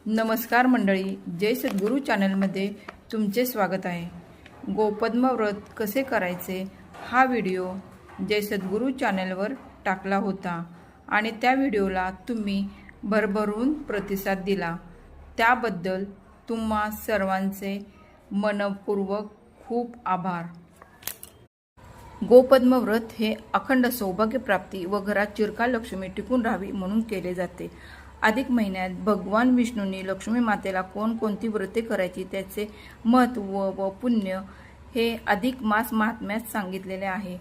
नमस्कार मंडळी, जय सद्गुरू चॅनलमध्ये तुमचे स्वागत आहे। गोपद्म व्रत कसे करायचे हा व्हिडिओ जय सद्गुरू चॅनलवर टाकला होता आणि त्या व्हिडिओला तुम्ही भरभरून प्रतिसाद दिला, त्याबद्दल तुम्हा सर्वांचे मनपूर्वक खूप आभार। गोपद्म व्रत हे अखंड सौभाग्य प्राप्ती व घरात चिरकाल लक्ष्मी टिकून राहावी म्हणून केले जाते। अधिक महिन्यात भगवान विष्णूंनी लक्ष्मी मातेला कोणकोणती व्रते करायची त्याचे महत्त्व व पुण्य हे अधिक मास महात्म्यात सांगितलेले आहे।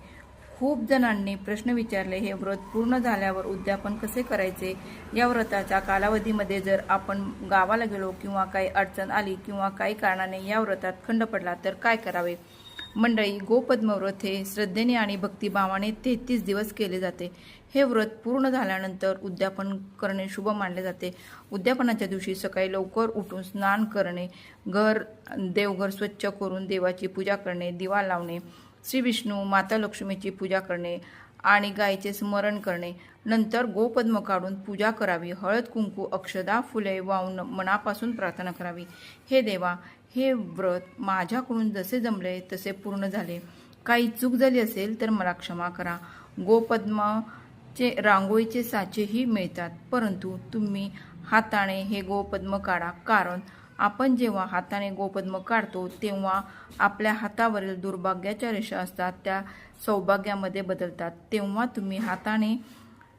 खूप जणांनी प्रश्न विचारले, हे व्रत पूर्ण झाल्यावर उद्यापन कसे करायचे? या व्रताच्या कालावधीमध्ये जर आपण गावाला गेलो किंवा काही अडचण आली किंवा काही कारणाने या व्रतात खंड पडला तर काय करावे? मंडळी, गोपद्म व्रत हे श्रद्धेने आणि भक्तिभावाने 33 दिवस केले जाते। हे व्रत पूर्ण झाल्यानंतर उद्यापन करणे शुभ मानले जाते। उद्यापनाच्या दिवशी सकाळी लवकर उठून स्नान करणे, देवघर स्वच्छ करून देवाची पूजा करणे, दिवा लावणे, श्री विष्णू माता लक्ष्मीची पूजा करणे आणि गायीचे स्मरण करणे, नंतर गोपद्म काढून पूजा करावी, हळद कुंकू अक्षदा फुले वाहून मनापासून प्रार्थना करावी। हे देवा, हे व्रत माझ्याकडून जसे जमले तसे पूर्ण झाले, काही चूक झाली असेल तर मला क्षमा करा। गोपद्माचे रांगोळीचे साचेही मिळतात, परंतु तुम्ही हाताने हे गोपद्म काढा, कारण आपण जेव्हा हाताने गोपद्म काढतो तेव्हा आपल्या हातावरील दुर्भाग्याच्या रेषा असतात त्या सौभाग्यामध्ये बदलतात। तेव्हा तुम्ही हाताने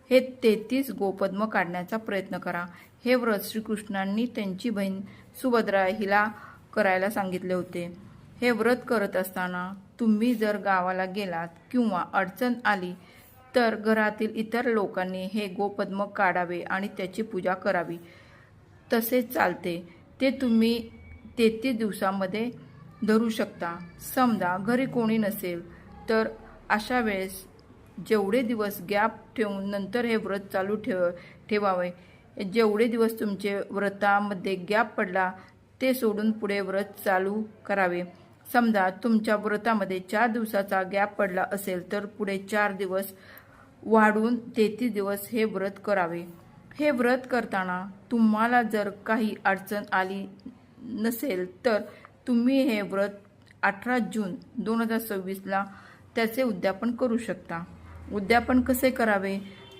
हे 33 गोपद्म काढण्याचा प्रयत्न करा। हे व्रत श्रीकृष्णांनी त्यांची बहीण सुभद्रा हिला करायला सांगितले होते। हे व्रत करत असताना तुम्ही जर गावाला गेलात किंवा अडचण आली तर घरातील इतर लोकांनी हे गोपद्म काढावे आणि त्याची पूजा करावी, तसे चालते। ते तुम्ही 33 दिवसामध्ये धरू शकता। समजा घरी कोणी नसेल तर अशा वेळेस जेवढे दिवस गॅप ठेवून नंतर हे व्रत चालू ठेवावे। जेवढे दिवस तुमचे व्रतामध्ये गॅप पडला ते सोडून पुढे व्रत चालू करावे। समजा तुमच्या व्रतामध्ये 4 दिवसाचा गॅप पडला असेल तर पुढे 4 दिवस वाढून 33 दिवस हे व्रत करावे। हे व्रत करताना तुम्हाला जर काही अडचण आली नसेल तर तुम्ही हे व्रत 18 जून 2026 त्याचे उद्यापन करू शकता। उद्यापन कसे करावे?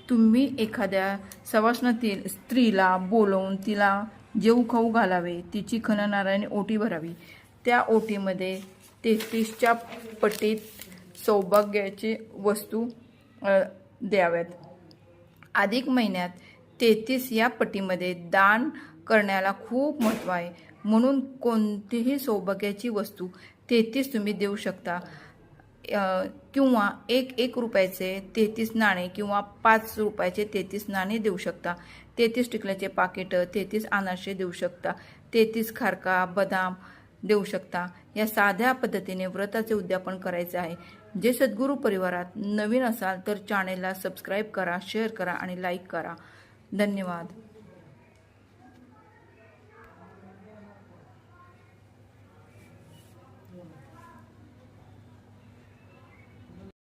तुम्ही एखाद्या सवाष्णातील स्त्रीला बोलवून तिला जेवू खाऊ घालावे, तिची खणनारायणी ओटी भरावी, त्या ओटीमध्ये 33च्या पटीत सौभाग्याची वस्तू द्याव्यात। अधिक महिन्यात 33 या पटीमध्ये दान करण्याला खूप महत्त्व आहे, म्हणून कोणतीही सौभाग्याची वस्तू 33 तुम्ही देऊ शकता, किंवा एक रुपयाचे 33 नाणे किंवा 5 रुपयाचे 33 नाणे देऊ शकता, 33 टिकल्याचे पाकिट, 33 अनारसे देऊ शकता, 33 खारका बदाम देऊ शकता। या साध्या पद्धतीने व्रताचे उद्यापन करायचे आहे। जे सद्गुरू परिवारात नवीन असाल तर चॅनेलला सबस्क्राईब करा, शेअर करा आणि लाईक करा। धन्यवाद।